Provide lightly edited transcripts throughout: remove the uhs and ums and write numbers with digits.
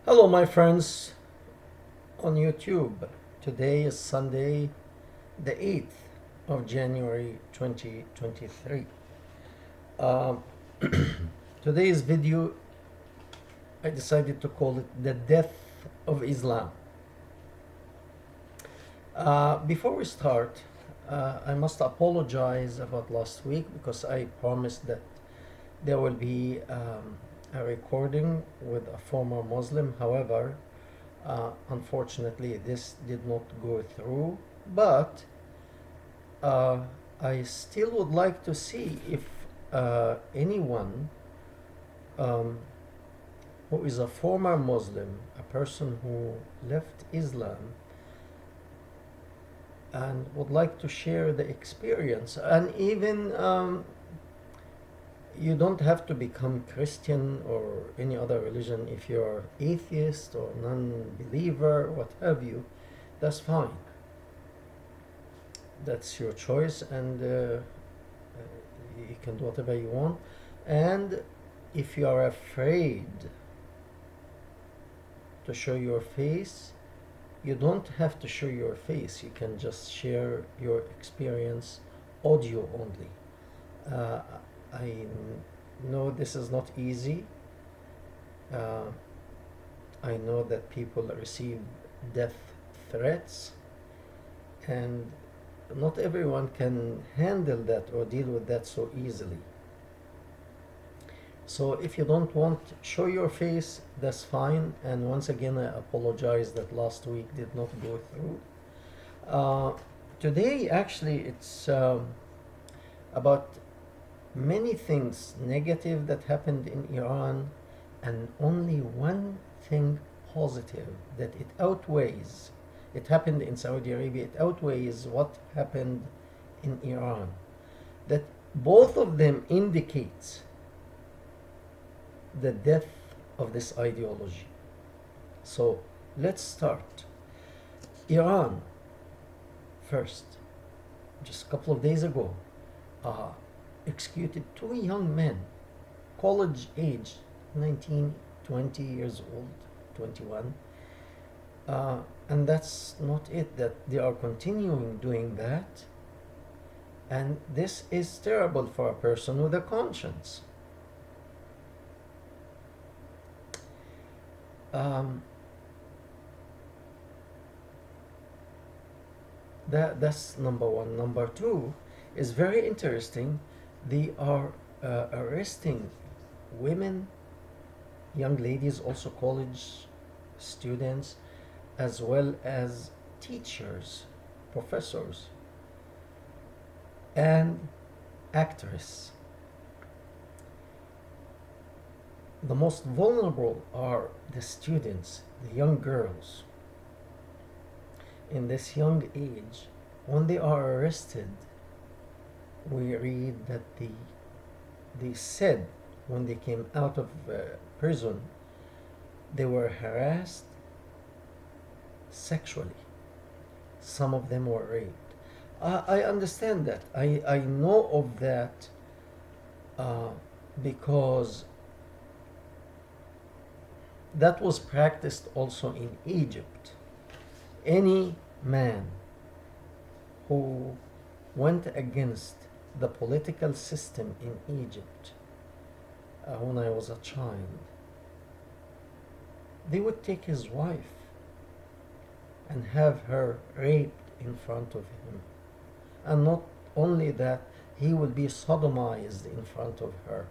Hello, my friends on YouTube. Today is Sunday, the 8th of January 2023. Um, Today's video, I decided to call it The Death of Islam. Before we start, I must apologize about last week because I promised that there will be a recording with a former Muslim. However, unfortunately, this did not go through, but uh, I still would like to see if anyone um, who is a former Muslim, a person who left Islam, and would like to share the experience, and even you don't have to become Christian or any other religion. If you're atheist or non-believer, what have you, that's fine. That's your choice, and you can do whatever you want. And if you are afraid to show your face, you don't have to show your face. You can just share your experience audio only. I know this is not easy. Uh, I know that people receive death threats, and not everyone can handle that or deal with that so easily. So if you don't want to show your face, that's fine. And once again, I apologize that last week did not go through. Today, actually, it's about many things negative that happened in Iran, and only one thing positive that it outweighs. It happened in Saudi Arabia, it outweighs what happened in Iran. That both of them indicates the death of this ideology. So let's start. Iran, first, just a couple of days ago, executed two young men, college age, 19, 20 years old, 21. And that's not it, that they are continuing doing that. And this is terrible for a person with a conscience. That's number one. Number two is very interesting. They are arresting women, young ladies, also college students, as well as teachers, professors, and actors. The most vulnerable are the students, the young girls. In this young age, when they are arrested, we read that they said when they came out of prison, they were harassed sexually. Some of them were raped. I understand that. I know of that because that was practiced also in Egypt. Any man who went against the political system in Egypt when I was a child, they would take his wife and have her raped in front of him. And not only that, he would be sodomized in front of her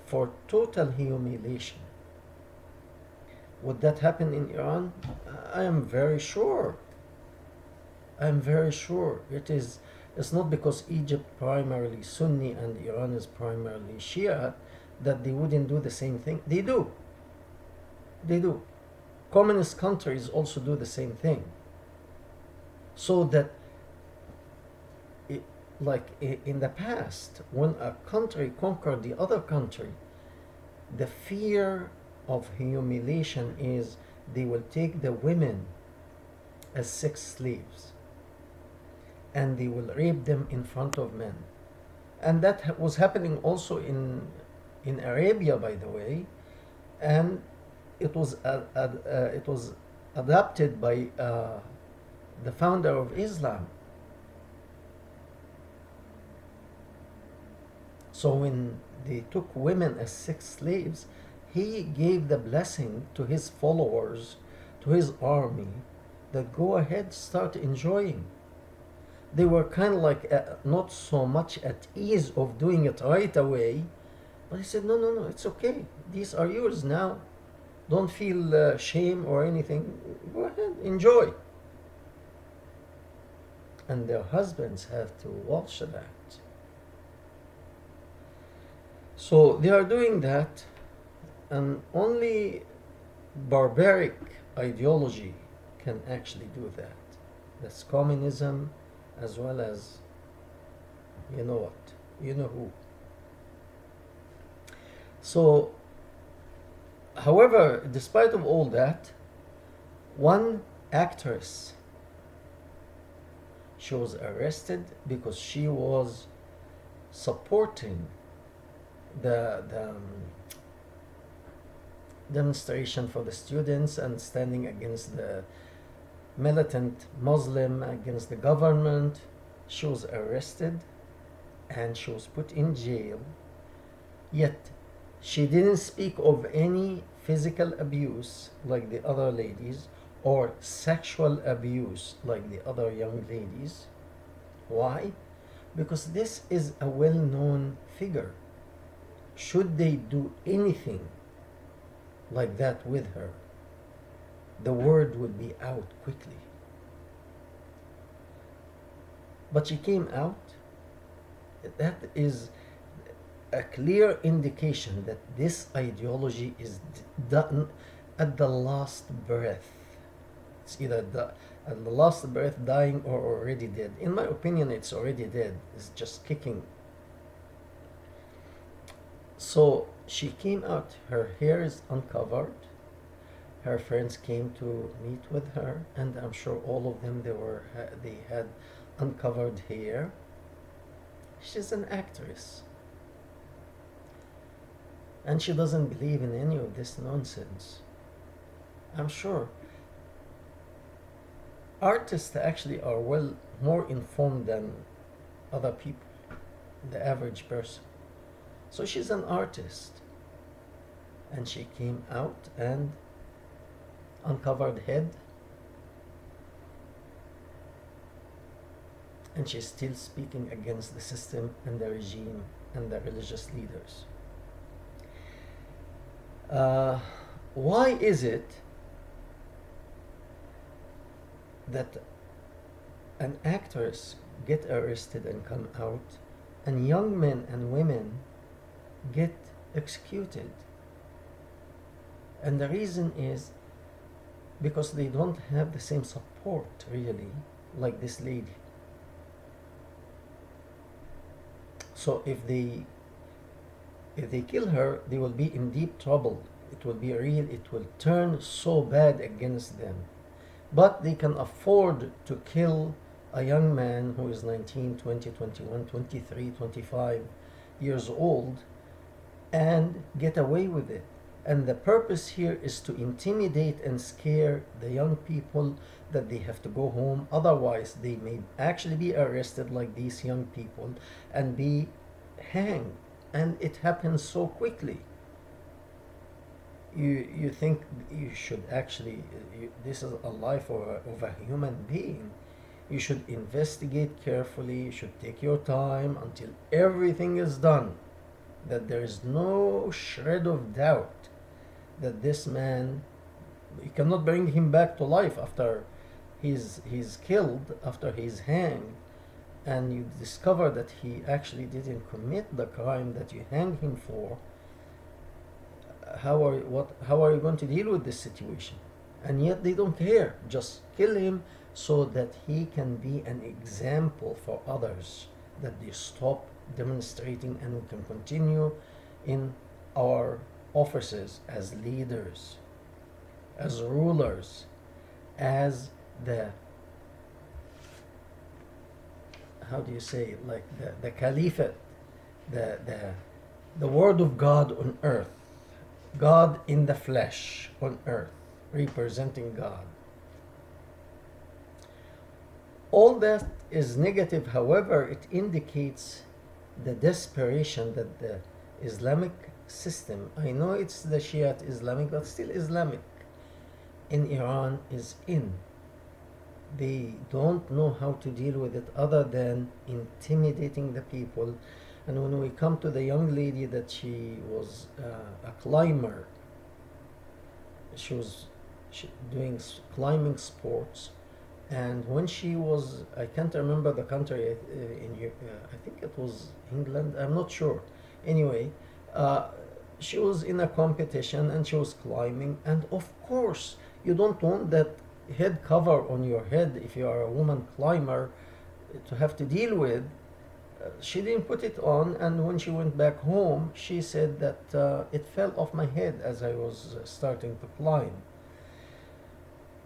for total humiliation. Would that happen in Iran? I am very sure. I am very sure it is. It's not because Egypt primarily Sunni and Iran is primarily Shia that they wouldn't do the same thing. They do. They do. Communist countries also do the same thing. So that, like in the past, when a country conquered the other country, the fear of humiliation is they will take the women as sex slaves and they will rape them in front of men. And was happening also in Arabia, by the way. And it was adopted by the founder of Islam. So when they took women as sex slaves, he gave the blessing to his followers, to his army, that go ahead, start enjoying. They were kind of like not so much at ease of doing it right away, but he said, no, no, no, it's okay. These are yours now. Don't feel shame or anything. Go ahead, enjoy. And their husbands have to watch that. So they are doing that, and only barbaric ideology can actually do that. That's communism, as well as, you know what, you know who. So, however, despite of all that, one actress, she was arrested because she was supporting the demonstration for the students and standing against the militant Muslim, against the government. She was arrested and she was put in jail, yet she didn't speak of any physical abuse like the other ladies or sexual abuse like the other young ladies. Why? Because this is a well-known figure. Should they do anything like that with her, the word would be out quickly. But she came out. That is a clear indication that this ideology is done at the last breath. It's either at the last breath, dying, or already dead. In my opinion, it's already dead. It's just kicking. So she came out. Her hair is uncovered. Her friends came to meet with her, and I'm sure all of them they had uncovered hair. She's an actress, and she doesn't believe in any of this nonsense. I'm sure artists actually are well more informed than other people, the average person. So she's an artist, and she came out and uncovered head, and she's still speaking against the system and the regime and the religious leaders. Why is it that an actress get arrested and come out, and young men and women get executed? And the reason is because they don't have the same support, really, like this lady. So if they kill her, they will be in deep trouble. It will be real, it will turn so bad against them. But they can afford to kill a young man who is 19, 20, 21, 23, 25 years old and get away with it. And the purpose here is to intimidate and scare the young people that they have to go home. Otherwise, they may actually be arrested like these young people and be hanged. And it happens so quickly. You think you should actually, this is a life of a human being. You should investigate carefully. You should take your time until everything is done, that there is no shred of doubt that this man, you cannot bring him back to life after he's killed, after he's hanged, and you discover that he actually didn't commit the crime that you hanged him for. How are you going to deal with this situation? And yet they don't care. Just kill him so that he can be an example for others, that they stop demonstrating and we can continue in our offices as leaders, as rulers, as the, how do you say, like the caliphate, the word of God on earth, God in the flesh on earth, representing God. All that is negative, however, it indicates the desperation that the Islamic system, I know it's the Shiite Islamic, but still Islamic, in Iran is in. They don't know how to deal with it other than intimidating the people. And when we come to the young lady that she was a climber, she was doing climbing sports, and when she was, I can't remember the country, I think it was England, I'm not sure. Anyway, uh, she was in a competition and she was climbing, and of course, you don't want that head cover on your head if you are a woman climber to have to deal with. She didn't put it on, and when she went back home, she said that it fell off my head as I was starting to climb.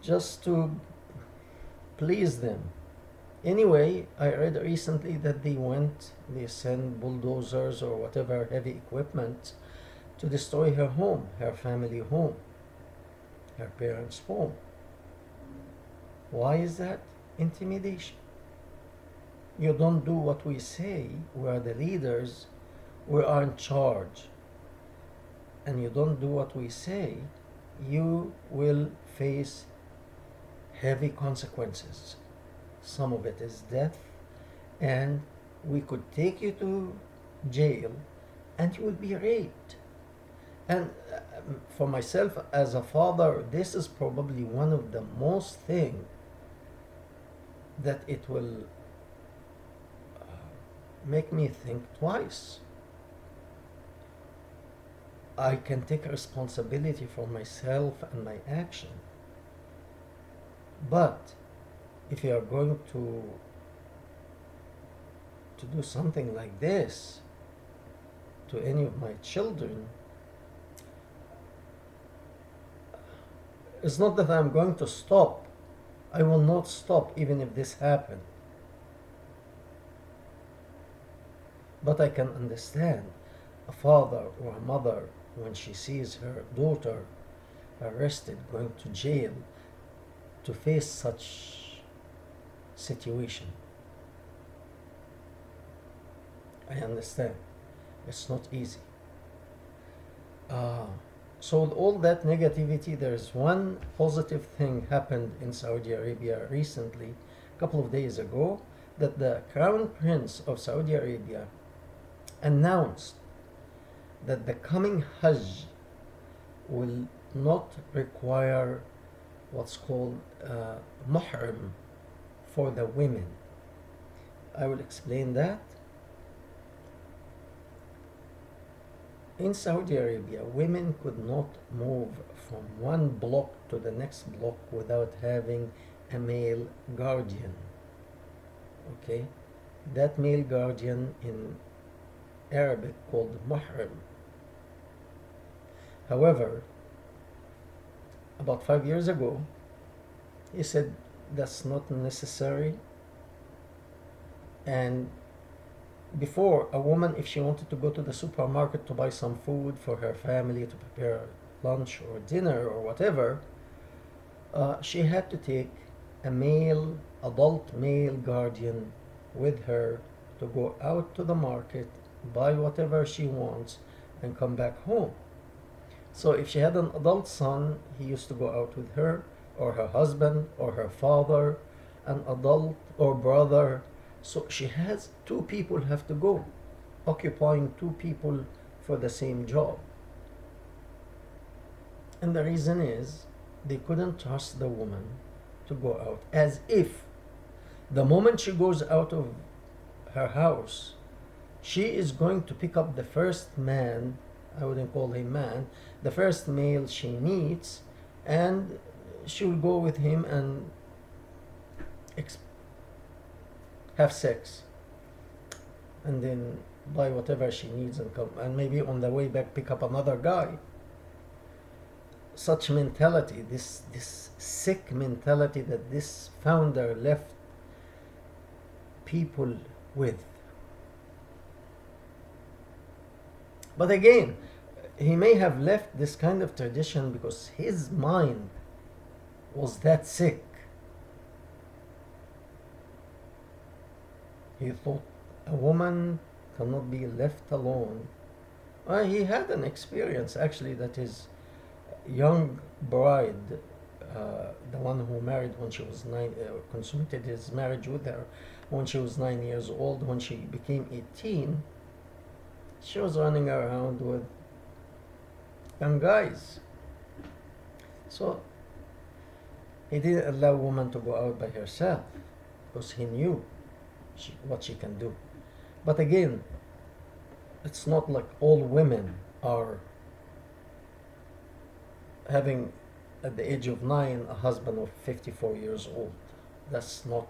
Just to please them. Anyway, I read recently that they sent bulldozers or whatever heavy equipment to destroy her home, her family home, her parents' home. Why is that? Intimidation. You don't do what we say, we are the leaders, we are in charge, and you don't do what we say, you will face heavy consequences. Some of it is death, and we could take you to jail and you will be raped. And for myself as a father, this is probably one of the most thing that it will make me think twice. I can take responsibility for myself and my action. But if you are going to do something like this to any of my children, it's not that I'm going to stop. I will not stop even if this happened. But I can understand a father or a mother when she sees her daughter arrested, going to jail, to face such situation. I understand. It's not easy. So with all that negativity, there's one positive thing happened in Saudi Arabia recently, a couple of days ago, that the Crown Prince of Saudi Arabia announced that the coming Hajj will not require what's called muhrim for the women. I will explain that. In Saudi Arabia, women could not move from one block to the next block without having a male guardian. Okay? That male guardian in Arabic called muhrim. However, about 5 years ago, he said that's not necessary. And before, a woman, if she wanted to go to the supermarket to buy some food for her family, to prepare lunch or dinner or whatever, she had to take a adult male guardian with her to go out to the market, buy whatever she wants, and come back home. So if she had an adult son, he used to go out with her, or her husband, or her father, an adult or brother. So she has two people have to go, occupying two people for the same job. And the reason is they couldn't trust the woman to go out, as if the moment she goes out of her house, she is going to pick up the first man, I wouldn't call him man, the first male she meets, and she will go with him and have sex, and then buy whatever she needs and come, and maybe on the way back pick up another guy. Such mentality, this sick mentality that this founder left people with. But again, he may have left this kind of tradition because his mind was that sick. He thought a woman cannot be left alone. Well, he had an experience actually that his young bride, the one who married when she was consummated his marriage with her when she was 9 years old. When she became 18, she was running around with young guys. So he didn't allow woman to go out by herself because he knew what she can do. But again, it's not like all women are having at the age of 9 a husband of 54 years old. That's not,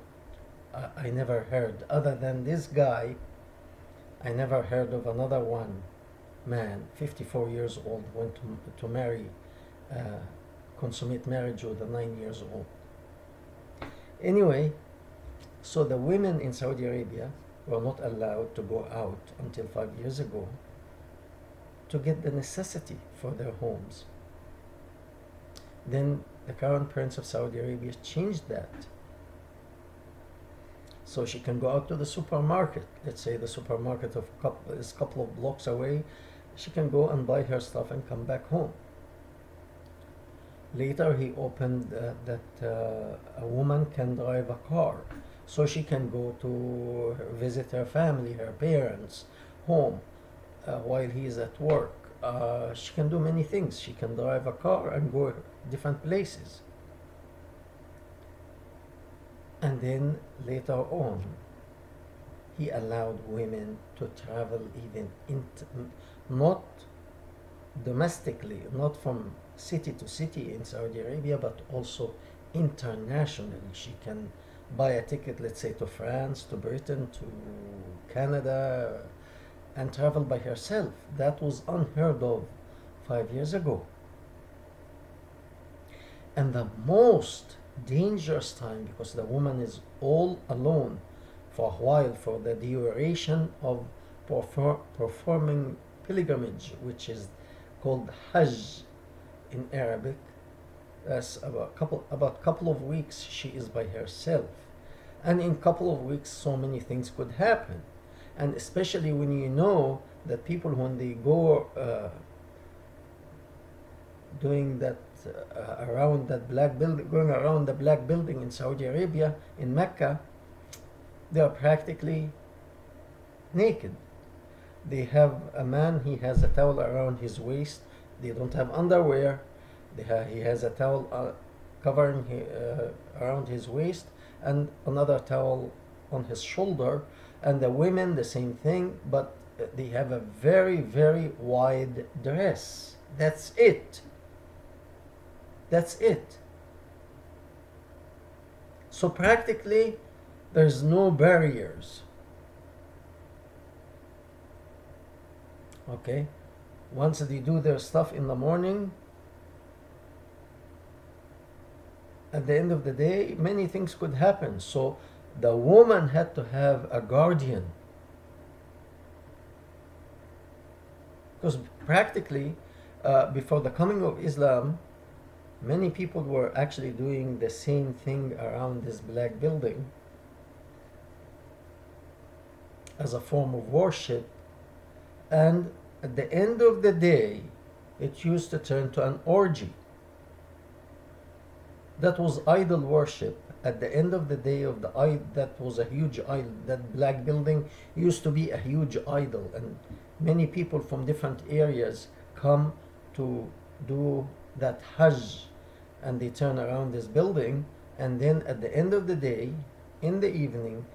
I never heard, other than this guy, I never heard of another one man 54 years old went to marry, consummate marriage with a 9 years old. Anyway, so the women in Saudi Arabia were not allowed to go out until 5 years ago to get the necessity for their homes. Then the Crown Prince of Saudi Arabia changed that. So she can go out to the supermarket. Let's say the supermarket is a couple of blocks away. She can go and buy her stuff and come back home. Later he opened that a woman can drive a car. So she can go to visit her family, her parents, home, while he is at work. She can do many things. She can drive a car and go different places. And then later on, he allowed women to travel even not domestically, not from city to city in Saudi Arabia, but also internationally. She can buy a ticket, let's say, to France, to Britain, to Canada, and travel by herself. That was unheard of 5 years ago. And the most dangerous time, because the woman is all alone for a while, for the duration of performing pilgrimage, which is called Hajj in Arabic. That's about couple of weeks she is by herself, and in couple of weeks so many things could happen. And especially when you know that people, when they go doing that around that black building, going around the black building in Saudi Arabia, in Mecca, they are practically naked. They have a man, he has a towel around his waist. They don't have underwear. He has a towel covering around his waist, and another towel on his shoulder. And the women, the same thing, but they have a very, very wide dress. That's it. That's it. So practically, there's no barriers. Okay? Once they do their stuff in the morning, at the end of the day, many things could happen. So the woman had to have a guardian. Because practically, before the coming of Islam, many people were actually doing the same thing around this black building as a form of worship. And at the end of the day, it used to turn to an orgy. That was idol worship. At the end of the day of the idol, that was a huge idol. That black building used to be a huge idol, and many people from different areas come to do that Hajj, and they turn around this building, and then at the end of the day, in the evening,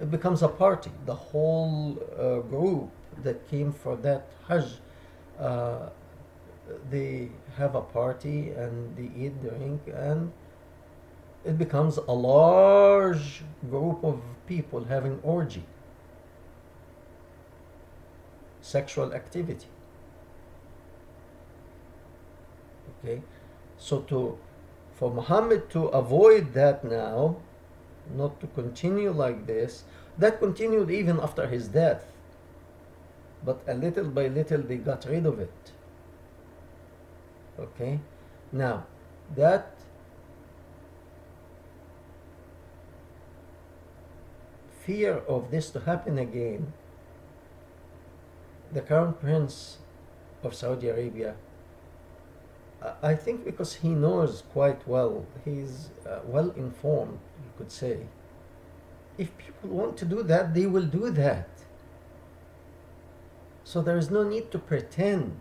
it becomes a party. The whole group that came for that Hajj, they have a party and they eat, drink, and it becomes a large group of people having orgy, sexual activity. Okay, so for Muhammad to avoid that now, not to continue like this, that continued even after his death. but a little by little they got rid of it. Okay, now that fear of this to happen again, the Crown Prince of Saudi Arabia, I think because he knows quite well, he's well informed, you could say. If people want to do that, they will do that. So there is no need to pretend.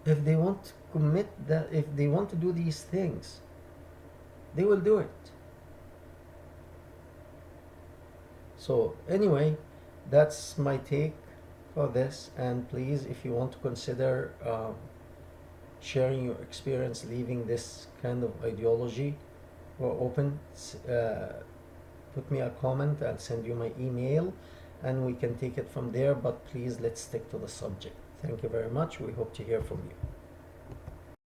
If they want to commit that, if they want to do these things, they will do it. So anyway, that's my take for this. And please, if you want to consider sharing your experience leaving this kind of ideology, we're open. Put me a comment. I'll send you my email and we can take it from there. But please, let's stick to the subject. Thank you very much. We hope to hear from you.